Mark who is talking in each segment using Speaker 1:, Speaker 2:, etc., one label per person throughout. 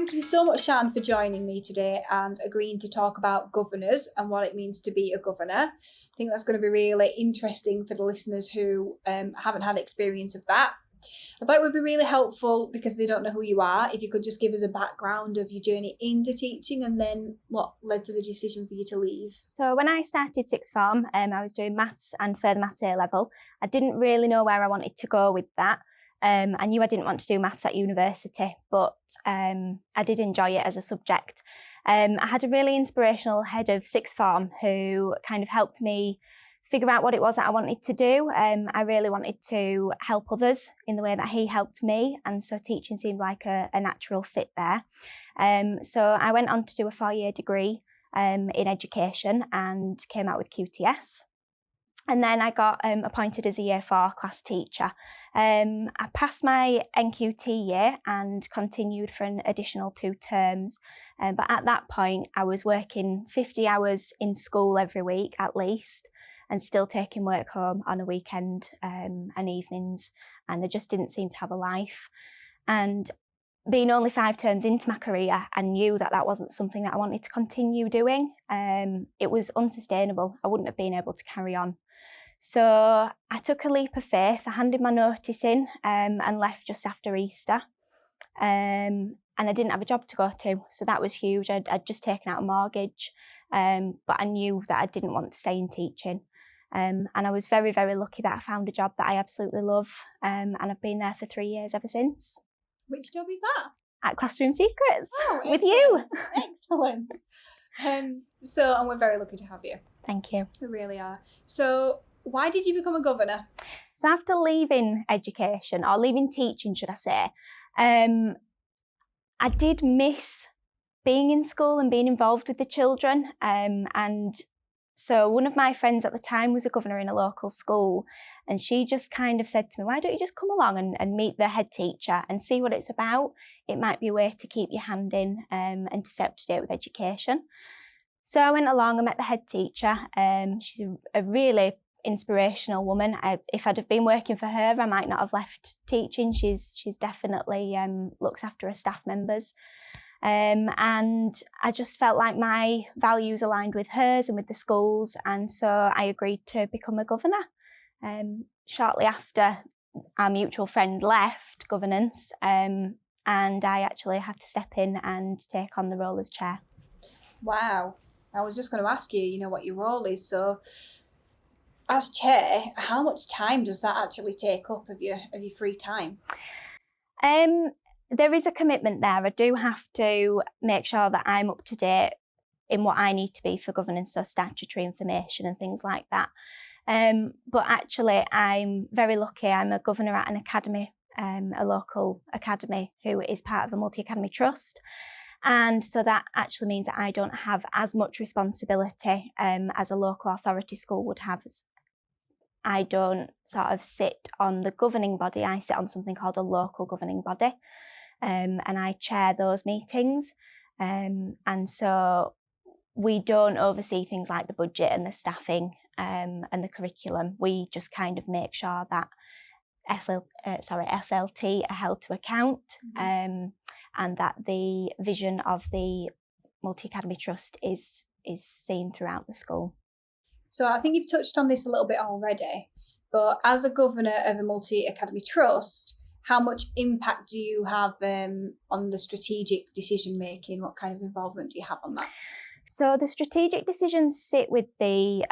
Speaker 1: Thank you so much, Sian, for joining me today and agreeing to talk about governors and what it means to be a governor. I think that's going to be really interesting for the listeners who haven't had experience of that. I thought it would be really helpful, because they don't know who you are, if you could just give us a background of your journey into teaching and then what led to the decision for you to leave.
Speaker 2: So when I started sixth form, I was doing maths and further maths A level. I didn't really know where I wanted to go with that. I knew I didn't want to do maths at university, but I did enjoy it as a subject. I had a really inspirational head of sixth form who kind of helped me figure out what it was that I wanted to do. I really wanted to help others in the way that he helped me, and so teaching seemed like a natural fit there. So I went on to do a 4-year degree in education and came out with QTS. And then I got appointed as a year 4 class teacher. I passed my NQT year and continued for an additional 2 terms. But at that point, I was working 50 hours in school every week at least, and still taking work home on a weekend and evenings. And I just didn't seem to have a life. And being only 5 terms into my career, I knew that that wasn't something that I wanted to continue doing. It was unsustainable. I wouldn't have been able to carry on. So I took a leap of faith. I handed my notice in and left just after Easter. And I didn't have a job to go to, so that was huge. I'd just taken out a mortgage, but I knew that I didn't want to stay in teaching. And I was very, very lucky that I found a job that I absolutely love, and I've been there for 3 years ever since.
Speaker 1: Which job is that?
Speaker 2: At Classroom Secrets,
Speaker 1: oh,
Speaker 2: with you.
Speaker 1: Excellent. And we're very lucky to have you.
Speaker 2: Thank you.
Speaker 1: We really are. So why did you become a governor?
Speaker 2: So after leaving education, or leaving teaching, should I say, I did miss being in school and being involved with the children. And so one of my friends at the time was a governor in a local school, and she just kind of said to me, why don't you just come along and meet the head teacher and see what it's about? It might be a way to keep your hand in and to stay up to date with education. So I went along and met the head teacher. She's a really inspirational woman. If I'd have been working for her, I might not have left teaching. She's definitely looks after her staff members. And I just felt like my values aligned with hers and with the schools, and so I agreed to become a governor. Shortly after, our mutual friend left governance, and I actually had to step in and take on the role as chair.
Speaker 1: Wow. I was just going to ask you, what your role is. So as chair, how much time does that actually take up of your free time?
Speaker 2: There is a commitment there. I do have to make sure that I'm up to date in what I need to be for governance, so statutory information and things like that. But actually, I'm very lucky. I'm a governor at an academy, a local academy, who is part of a multi-academy trust. And so that actually means that I don't have as much responsibility as a local authority school would have. I don't sort of sit on the governing body. I sit on something called a local governing body, and I chair those meetings. And so we don't oversee things like the budget and the staffing and the curriculum. We just kind of make sure that SLT are held to account, and that the vision of the multi-academy trust is seen throughout the school.
Speaker 1: So I think you've touched on this a little bit already, but as a governor of a multi-academy trust, how much impact do you have on the strategic decision making? What kind of involvement do you have on that?
Speaker 2: So the strategic decisions sit with the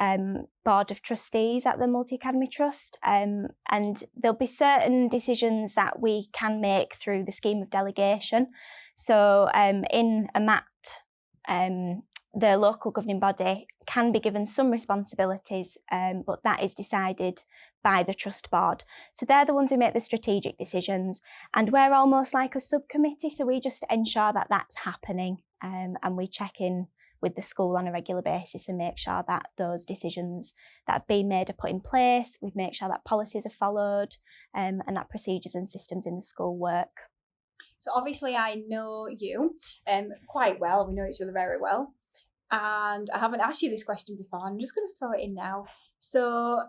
Speaker 2: board of trustees at the multi-academy trust, and there'll be certain decisions that we can make through the scheme of delegation. So in a MAT, the local governing body can be given some responsibilities, but that is decided by the trust board. So they're the ones who make the strategic decisions, and we're almost like a subcommittee, so we just ensure that that's happening, and we check in with the school on a regular basis and make sure that those decisions that have been made are put in place. We make sure that policies are followed, and that procedures and systems in the school work.
Speaker 1: So obviously I know you quite well. We know each other very well. And I haven't asked you this question before. I'm just going to throw it in now. So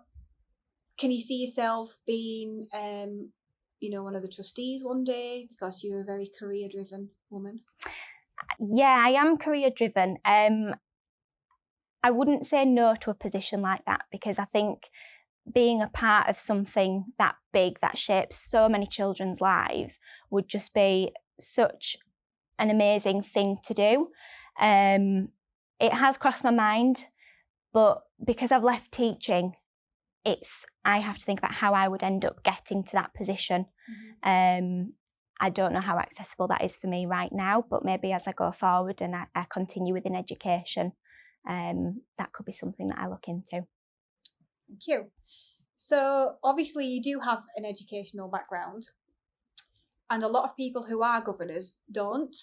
Speaker 1: can you see yourself being, one of the trustees one day, because you're very career driven? woman?
Speaker 2: Yeah, I am career driven. I wouldn't say no to a position like that, because I think being a part of something that big that shapes so many children's lives would just be such an amazing thing to do. It has crossed my mind, but because I've left teaching, I have to think about how I would end up getting to that position. I don't know how accessible that is for me right now, but maybe as I go forward and I continue within education, that could be something that I look into.
Speaker 1: Thank you. So obviously you do have an educational background, and a lot of people who are governors don't.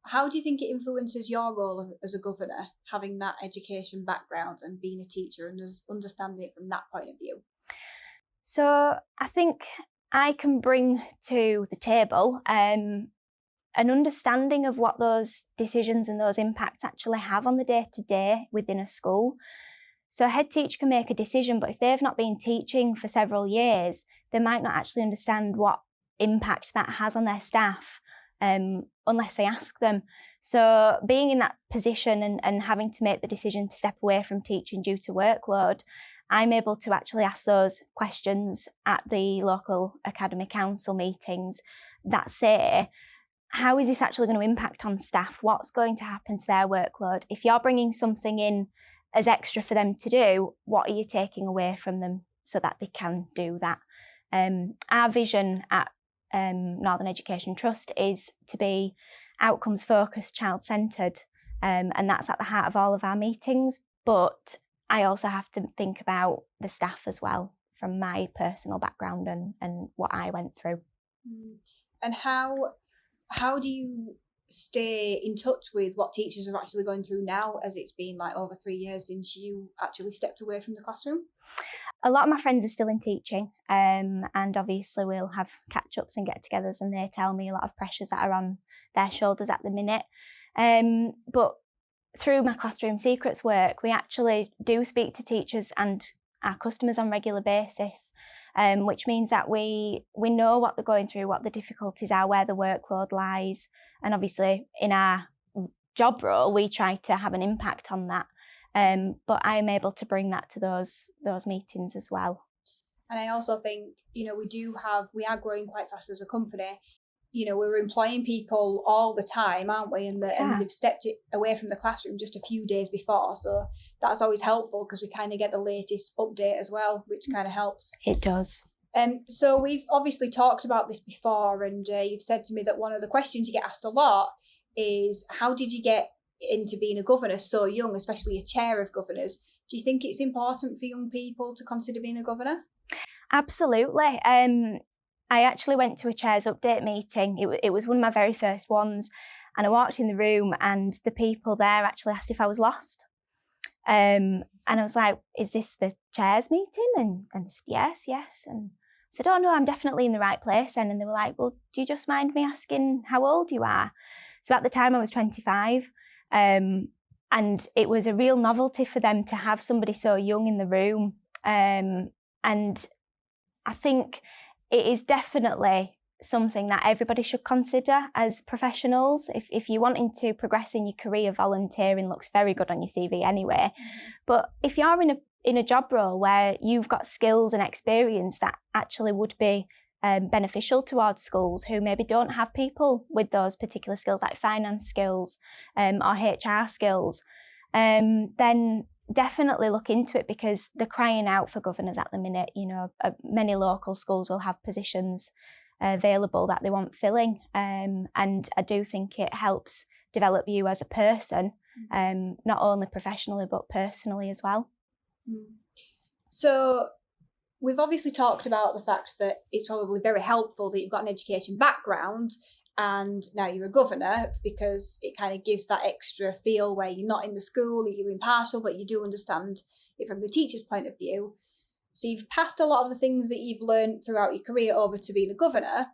Speaker 1: How do you think it influences your role as a governor, having that education background and being a teacher and understanding it from that point of view?
Speaker 2: So I think I can bring to the table an understanding of what those decisions and those impacts actually have on the day-to-day within a school. So a head teacher can make a decision, but if they've not been teaching for several years, they might not actually understand what impact that has on their staff unless they ask them. So being in that position and having to make the decision to step away from teaching due to workload, I'm able to actually ask those questions at the local academy council meetings that say, how is this actually going to impact on staff? What's going to happen to their workload? If you're bringing something in as extra for them to do, what are you taking away from them so that they can do that? Our vision at Northern Education Trust is to be outcomes focused, child centred, and that's at the heart of all of our meetings. But I also have to think about the staff as well, from my personal background and what I went through.
Speaker 1: And how do you stay in touch with what teachers are actually going through now, as it's been like over 3 years since you actually stepped away from the classroom?
Speaker 2: A lot of my friends are still in teaching, and obviously we'll have catch-ups and get-togethers, and they tell me a lot of pressures that are on their shoulders at the minute. But through my Classroom Secrets work, we actually do speak to teachers and our customers on a regular basis, which means that we know what they're going through, what the difficulties are, where the workload lies, and obviously in our job role we try to have an impact on that. But I'm able to bring that to those meetings as well.
Speaker 1: And I also think, we are growing quite fast as a company. We're employing people all the time, aren't we? And they've stepped it away from the classroom just a few days before. So that's always helpful because we kind of get the latest update as well, which kind of helps.
Speaker 2: It does.
Speaker 1: So we've obviously talked about this before, and you've said to me that one of the questions you get asked a lot is, how did you get into being a governor so young, especially a chair of governors? Do you think it's important for young people to consider being a governor?
Speaker 2: Absolutely. I actually went to a Chairs Update meeting. It was one of my very first ones, and I walked in the room and the people there actually asked if I was lost. And I was like, is this the Chairs meeting? And they said, yes. And I said, oh no, I'm definitely in the right place then. And they were like, well, do you just mind me asking how old you are? So at the time I was 25. And it was a real novelty for them to have somebody so young in the room. And I think it is definitely something that everybody should consider as professionals. If you're wanting to progress in your career, volunteering looks very good on your CV anyway. But if you're in a job role where you've got skills and experience that actually would be beneficial towards schools who maybe don't have people with those particular skills, like finance skills or HR skills, then definitely look into it, because they're crying out for governors at the minute. Many local schools will have positions available that they want filling, and I do think it helps develop you as a person, not only professionally but personally as well.
Speaker 1: So we've obviously talked about the fact that it's probably very helpful that you've got an education background and now you're a governor, because it kind of gives that extra feel where you're not in the school, you're impartial, but you do understand it from the teacher's point of view. So you've passed a lot of the things that you've learned throughout your career over to being a governor.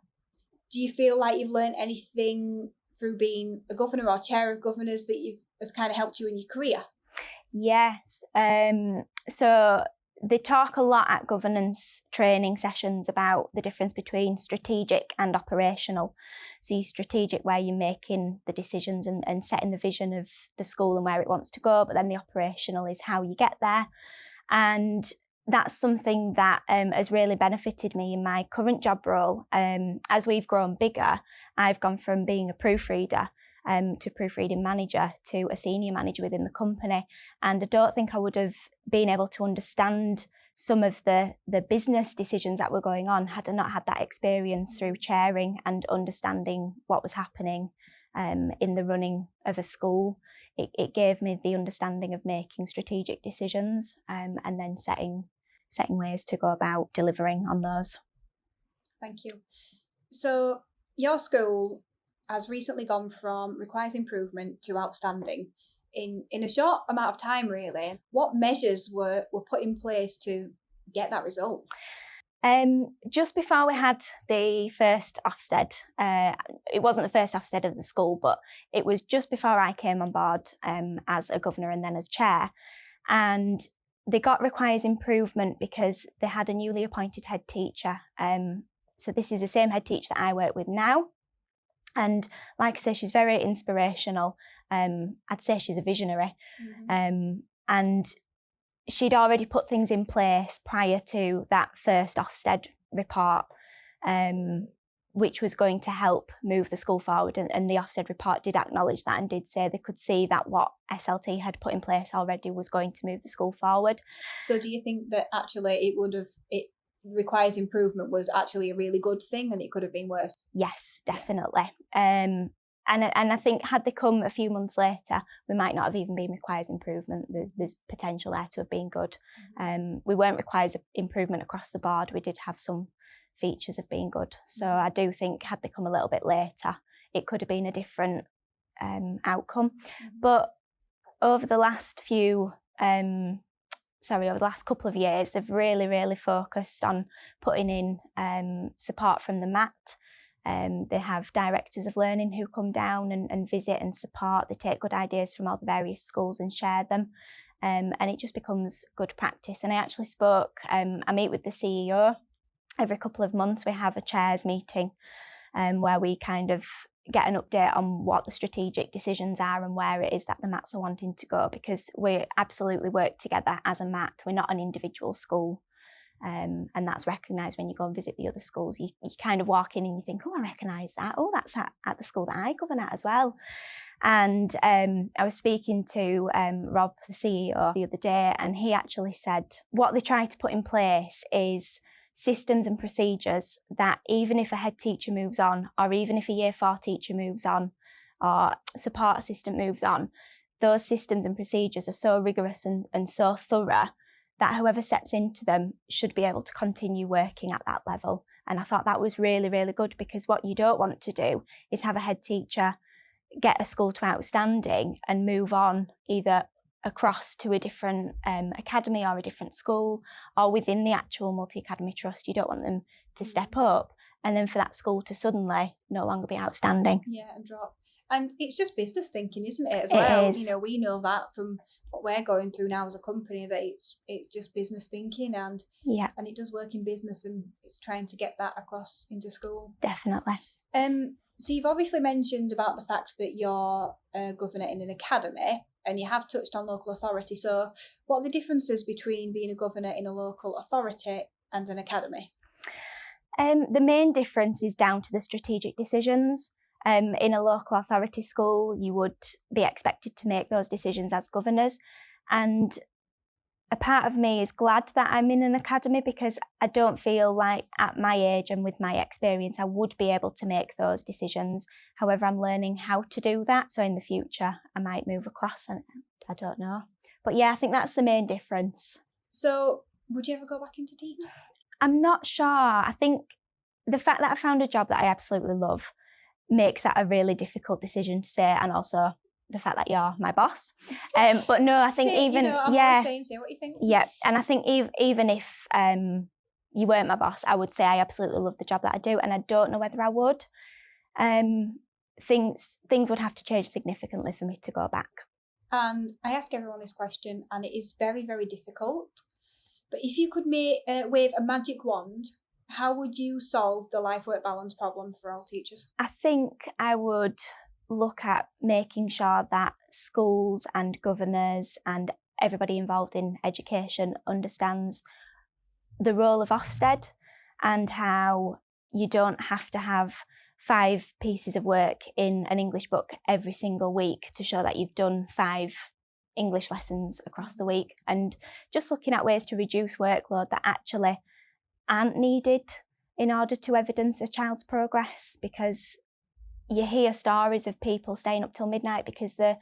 Speaker 1: Do you feel like you've learned anything through being a governor or chair of governors that has kind of helped you in your career?
Speaker 2: Yes. So they talk a lot at governance training sessions about the difference between strategic and operational. So you're strategic where you're making the decisions and setting the vision of the school and where it wants to go, but then the operational is how you get there. And that's something that has really benefited me in my current job role. As we've grown bigger, I've gone from being a proofreader to proofreading manager to a senior manager within the company. And I don't think I would have been able to understand some of the business decisions that were going on had I not had that experience through chairing and understanding what was happening in the running of a school. It gave me the understanding of making strategic decisions and then setting ways to go about delivering on those.
Speaker 1: Thank you. So your school has recently gone from requires improvement to outstanding in a short amount of time, really. What measures were put in place to get that result?
Speaker 2: Just before we had the first Ofsted, it wasn't the first Ofsted of the school, but it was just before I came on board as a governor and then as chair. And they got requires improvement because they had a newly appointed head teacher. So this is the same head teacher that I work with now. And like I say, she's very inspirational. I'd say she's a visionary. Mm-hmm. And she'd already put things in place prior to that first Ofsted report, which was going to help move the school forward. And the Ofsted report did acknowledge that and did say they could see that what SLT had put in place already was going to move the school forward.
Speaker 1: So do you think that actually it requires improvement was actually a really good thing and it could have been worse?
Speaker 2: Yes, definitely. And I think had they come a few months later, we might not have even been requires improvement. There's potential there to have been good. We weren't requires improvement across the board. We did have some features of being good. So I do think had they come a little bit later, it could have been a different outcome. But over the last couple of years, they've really, really focused on putting in support from the MAT. They have directors of learning who come down and visit and support. They take good ideas from all the various schools and share them. And it just becomes good practice. And I actually I meet with the CEO every couple of months. We have a chairs meeting where we kind of get an update on what the strategic decisions are and where it is that the MATs are wanting to go, because we absolutely work together as a MAT. We're not an individual school. And that's recognised when you go and visit the other schools. You kind of walk in and you think, oh, I recognise that. Oh, that's at the school that I govern at as well. And I was speaking to Rob, the CEO, the other day, and he actually said what they try to put in place is systems and procedures that even if a head teacher moves on, or even if a year 4 teacher moves on, or support assistant moves on, those systems and procedures are so rigorous and so thorough that whoever steps into them should be able to continue working at that level. And I thought that was really, really good, because what you don't want to do is have a head teacher get a school to outstanding and move on either across to a different academy or a different school, or within the actual multi-academy trust. You don't want them to step up and then for that school to suddenly no longer be outstanding.
Speaker 1: Yeah, and drop. And it's just business thinking, isn't it, as well?
Speaker 2: It is.
Speaker 1: You know, we know that from what we're going through now as a company, that it's just business thinking, and it does work in business, and it's trying to get that across into school.
Speaker 2: Definitely.
Speaker 1: So you've obviously mentioned about the fact that you're a governor in an academy, and you have touched on local authority. So what are the differences between being a governor in a local authority and an academy?
Speaker 2: The main difference is down to the strategic decisions. In a local authority school, you would be expected to make those decisions as governors. And a part of me is glad that I'm in an academy, because I don't feel like at my age and with my experience, I would be able to make those decisions. However, I'm learning how to do that. So in the future, I might move across, and I don't know. But yeah, I think that's the main difference.
Speaker 1: So would you ever go back into teaching?
Speaker 2: I'm not sure. I think the fact that I found a job that I absolutely love makes that a really difficult decision to say, and also the fact that you're my boss. But no, I think
Speaker 1: say what you think.
Speaker 2: Yeah, and I think even if you weren't my boss, I would say I absolutely love the job that I do, and I don't know whether I would. Things would have to change significantly for me to go back.
Speaker 1: And I ask everyone this question, and it is very, very difficult. But if you could wave a magic wand, how would you solve the life-work balance problem for all teachers?
Speaker 2: I think I would look at making sure that schools and governors and everybody involved in education understands the role of Ofsted and how you don't have to have 5 pieces of work in an English book every single week to show that you've done 5 English lessons across the week, and just looking at ways to reduce workload that actually aren't needed in order to evidence a child's progress, because you hear stories of people staying up till midnight because they're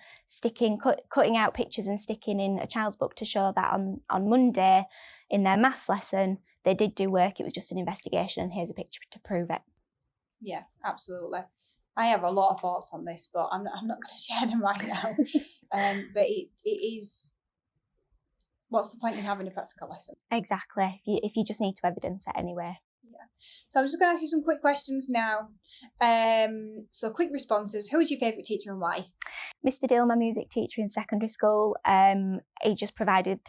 Speaker 2: cutting out pictures and sticking in a child's book to show that on Monday in their maths lesson they did do work, it was just an investigation and here's a picture to prove it.
Speaker 1: Yeah, absolutely. I have a lot of thoughts on this, but I'm not going to share them right now. But it is, what's the point in having a practical lesson?
Speaker 2: Exactly, if you just need to evidence it anyway.
Speaker 1: Yeah. So I'm just going to ask you some quick questions now. So quick responses. Who was your favourite teacher and why?
Speaker 2: Mr. Dill, my music teacher in secondary school, he just provided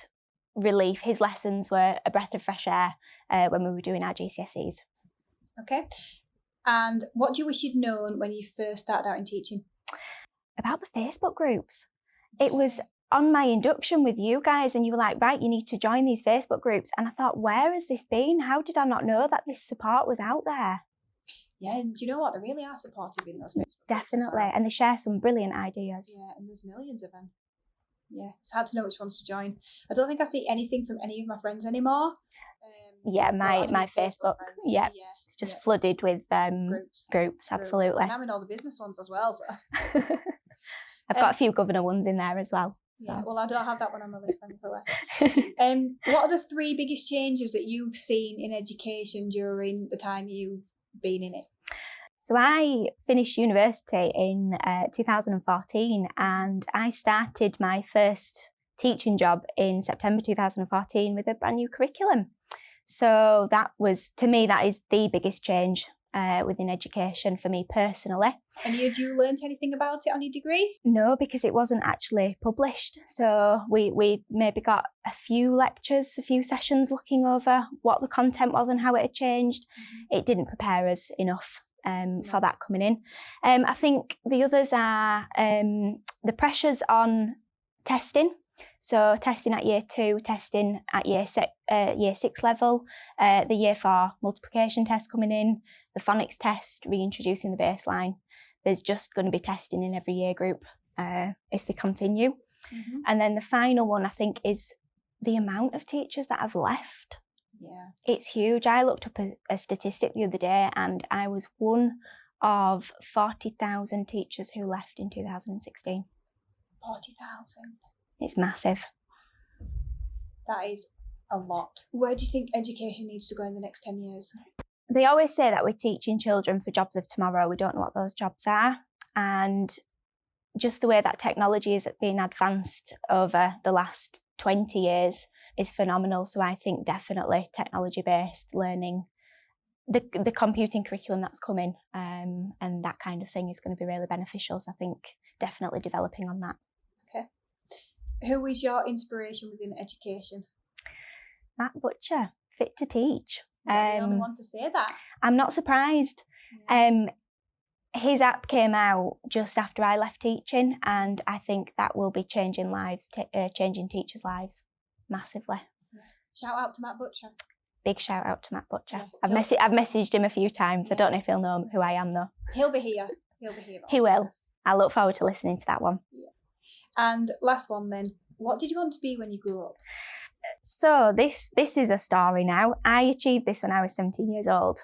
Speaker 2: relief. His lessons were a breath of fresh air when we were doing our GCSEs.
Speaker 1: Okay. And what do you wish you'd known when you first started out in teaching?
Speaker 2: About the Facebook groups. It was on my induction with you guys and you were like, right, you need to join these Facebook groups. And I thought, where has this been? How did I not know that this support was out there?
Speaker 1: Yeah, and do you know what? They really are supportive in those Facebook groups.
Speaker 2: Definitely,
Speaker 1: well.
Speaker 2: and they share some brilliant ideas.
Speaker 1: Yeah, and there's millions of them. Yeah, it's hard to know which ones to join. I don't think I see anything from any of my friends anymore.
Speaker 2: Yeah, my Facebook, yeah, it's just flooded with groups, absolutely.
Speaker 1: And I'm in all the business ones as well, so.
Speaker 2: I've got a few governor ones in there as well. So.
Speaker 1: Yeah, well, I don't have that one on my list, thankfully. What are the 3 biggest changes that you've seen in education during the time you've been in it?
Speaker 2: So I finished university in 2014 and I started my first teaching job in September 2014 with a brand new curriculum. So that was, to me, that is the biggest change within education for me personally.
Speaker 1: And had you learnt anything about it on your degree?
Speaker 2: No, because it wasn't actually published. So we maybe got a few lectures, a few sessions looking over what the content was and how it had changed. Mm-hmm. It didn't prepare us enough for that coming in. I think the others are the pressures on testing. So testing at year 2, testing at year 6 level, the year 4 multiplication test coming in, the phonics test, reintroducing the baseline. There's just going to be testing in every year group if they continue. Mm-hmm. And then the final one, I think, is the amount of teachers that have left.
Speaker 1: Yeah, it's
Speaker 2: huge. I looked up a statistic the other day and I was one of 40,000 teachers who left in 2016.
Speaker 1: 40,000?
Speaker 2: It's massive.
Speaker 1: That is a lot. Where do you think education needs to go in the next 10 years?
Speaker 2: They always say that we're teaching children for jobs of tomorrow. We don't know what those jobs are. And just the way that technology is being advanced over the last 20 years is phenomenal. So I think definitely technology-based learning, the computing curriculum that's coming and that kind of thing is going to be really beneficial. So I think definitely developing on that.
Speaker 1: Okay. Who is your inspiration within education?
Speaker 2: Matt Butcher, Fit to Teach.
Speaker 1: You're the only one to say that.
Speaker 2: I'm not surprised. Yeah. His app came out just after I left teaching, and I think that will be changing lives, changing teachers' lives massively.
Speaker 1: Yeah. Shout out to Matt Butcher.
Speaker 2: Big shout out to Matt Butcher.
Speaker 1: Yeah.
Speaker 2: I've messaged him a few times. Yeah. I don't know if he'll know who I am though.
Speaker 1: He'll be here.
Speaker 2: He will. I look forward to listening to that one.
Speaker 1: Yeah. And last one then. What did you want to be when you grew up?
Speaker 2: So this is a story now. I achieved this when I was 17 years old.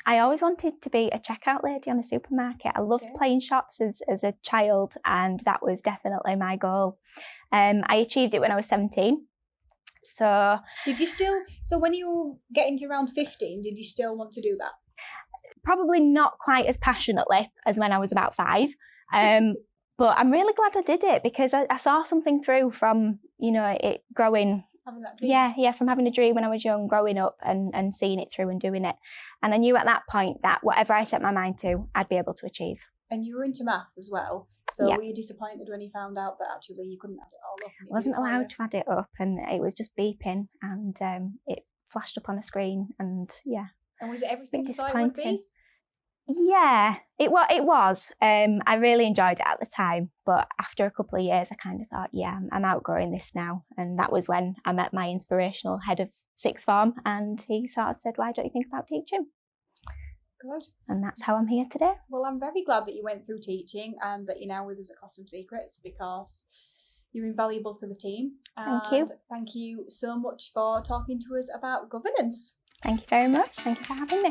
Speaker 2: I always wanted to be a checkout lady on a supermarket. I loved playing shops as a child, and that was definitely my goal. I achieved it when I was 17. So
Speaker 1: when you were getting to around 15, did you still want to do that?
Speaker 2: Probably not quite as passionately as when I was about 5. But I'm really glad I did it because I saw something through from, it growing.
Speaker 1: Having that dream.
Speaker 2: Yeah, from having a dream when I was young, growing up and seeing it through and doing it. And I knew at that point that whatever I set my mind to, I'd be able to achieve.
Speaker 1: And you were into maths as well. So
Speaker 2: Yeah.
Speaker 1: were you disappointed when you found out that actually you couldn't add it all up?
Speaker 2: I wasn't allowed to add it up, and it was just beeping, and it flashed up on a screen, and yeah.
Speaker 1: And was it everything
Speaker 2: Bit
Speaker 1: you thought it would be?
Speaker 2: disappointing. Yeah, it was. I really enjoyed it at the time, but after a couple of years, I kind of thought, yeah, I'm outgrowing this now. And that was when I met my inspirational head of sixth form, and he sort of said, why don't you think about teaching?
Speaker 1: Good.
Speaker 2: And that's how I'm here today.
Speaker 1: Well, I'm very glad that you went through teaching and that you're now with us at Classroom Secrets, because you're invaluable to the team.
Speaker 2: Thank you.
Speaker 1: And thank you so much for talking to us about governance.
Speaker 2: Thank you very much. Thank you for having me.